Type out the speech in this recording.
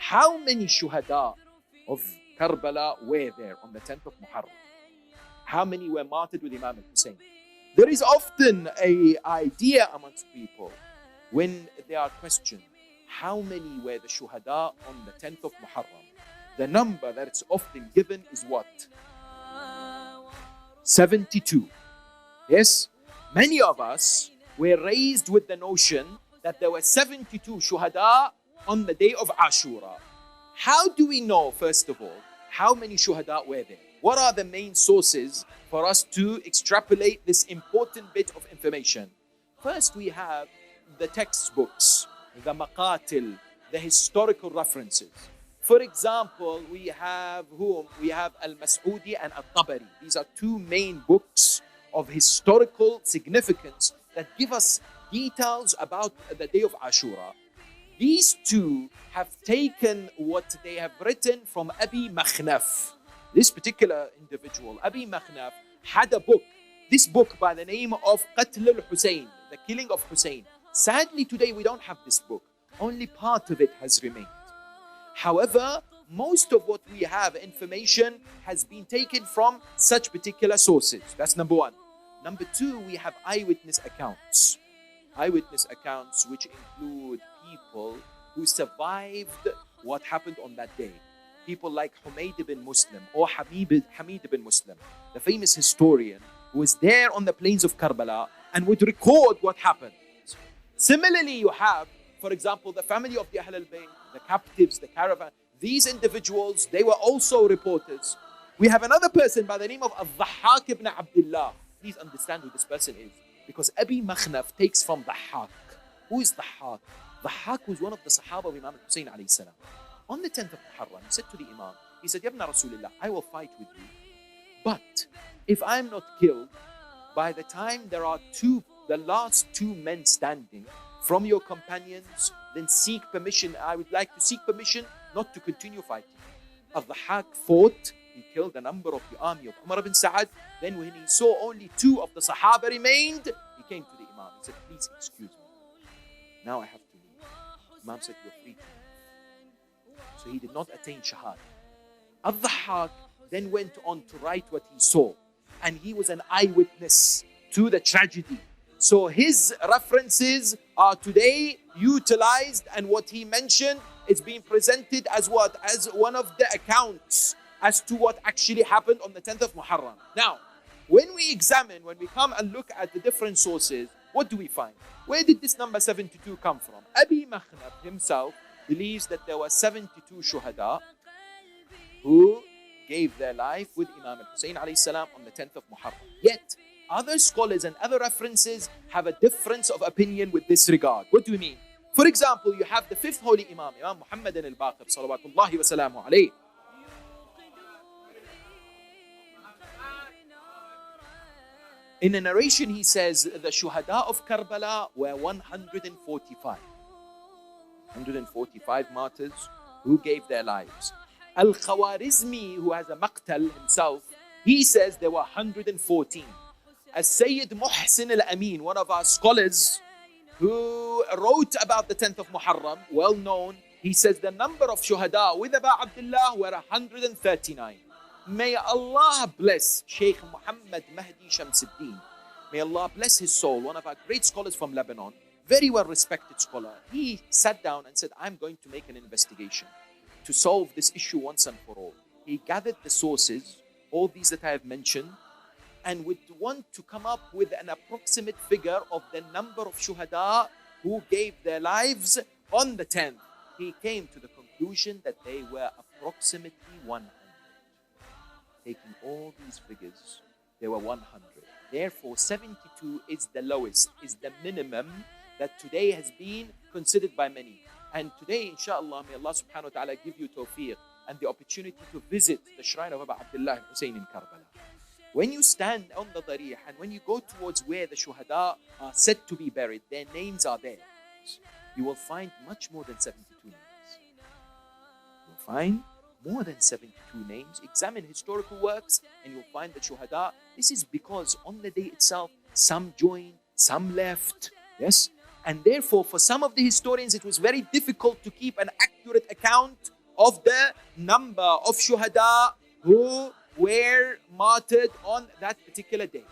how many shuhada of Karbala were there on the 10th of Muharram? How many were martyred with Imam Hussain? There is often an idea amongst people when they are questioned, how many were the shuhada on the 10th of Muharram? The number that it's often given is what? 72. Yes? Many of us were raised with the notion that there were 72 shuhada on the day of Ashura. How do we know, first of all, how many shuhada were there? What are the main sources for us to extrapolate this important bit of information? First, we have the textbooks, the maqatil, the historical references. For example, we have whom? We have Al-Mas'udi and Al-Tabari. These are two main books of historical significance that give us details about the day of Ashura. These two have taken what they have written from Abi Makhnaf. This particular individual, Abi Makhnaf, had a book. This book by the name of Qatl al-Hussain, the killing of Hussein. Sadly, today we don't have this book. Only part of it has remained. However, most of what we have information has been taken from such particular sources. That's number one. Number two, we have eyewitness accounts. Eyewitness accounts which include people who survived what happened on that day. People like Humayd ibn Muslim or Hamid ibn Muslim, the famous historian who was there on the plains of Karbala and would record what happened. Similarly, you have, for example, the family of the Ahl al-Bayt, the captives, the caravan. These individuals, they were also reporters. We have another person by the name of Al-Dhahhak ibn Abdullah. Please understand who this person is, because Abi Makhnaf takes from Dhahhak. Who is Dhahhak? Dhahhak was one of the Sahaba of Imam Hussain alayhi salam. On the 10th of Muharram, he said to the Imam, he said, Yabna Rasulullah, I will fight with you. But if I'm not killed, by the time there are the last two men standing from your companions, then seek permission. I would like to seek permission not to continue fighting. Al-Dhahhak fought. He killed a number of the army of Umar ibn Sa'ad. Then when he saw only two of the Sahaba remained, he came to the Imam and said, please excuse me. Now I have to leave. Imam said, you're free to leave. So he did not attain Shahada. Al-Dhahhak then went on to write what he saw. And he was an eyewitness to the tragedy. So his references are today utilized, and what he mentioned is being presented as what? As one of the accounts as to what actually happened on the 10th of Muharram. Now, when we come and look at the different sources, what do we find? Where did this number 72 come from? Abi Makhnaf himself believes that there were 72 shuhada who gave their life with Imam Hussain alayhi salam on the 10th of Muharram. Yet, other scholars and other references have a difference of opinion with this regard. What do we mean? For example, you have the fifth holy Imam, Imam Muhammad Al-Baqir, salawatullahi wa salamu alayhi. In a narration, he says the shuhada of Karbala were 145. 145 martyrs who gave their lives. Al-Khawarizmi, who has a maqtal himself, he says there were 114. As-Sayyid Muhsin Al-Amin, one of our scholars who wrote about the 10th of Muharram, well known, he says the number of shuhada with Aba Abdullah were 139. May Allah bless Sheikh Mohammed Mahdi Shamsuddin. May Allah bless his soul, one of our great scholars from Lebanon, very well respected scholar. He sat down and said, I'm going to make an investigation to solve this issue once and for all. He gathered the sources, all these that I have mentioned, and would want to come up with an approximate figure of the number of shuhada who gave their lives on the 10th. He came to the conclusion that they were approximately 100. Taking all these figures, there were 100. Therefore, 72 is the lowest, is the minimum that today has been considered by many. And today, inshallah, may Allah subhanahu wa ta'ala give you tawfiq and the opportunity to visit the shrine of Abu Abdullah Hussain in Karbala. When you stand on the darih and when you go towards where the shuhada are said to be buried, their names are there. You will find much more than 72 names. You will find more than 72 names. Examine historical works and you'll find the shuhada. This is because on the day itself, some joined, some left. Yes? And therefore, for some of the historians, it was very difficult to keep an accurate account of the number of shuhada who were martyred on that particular day.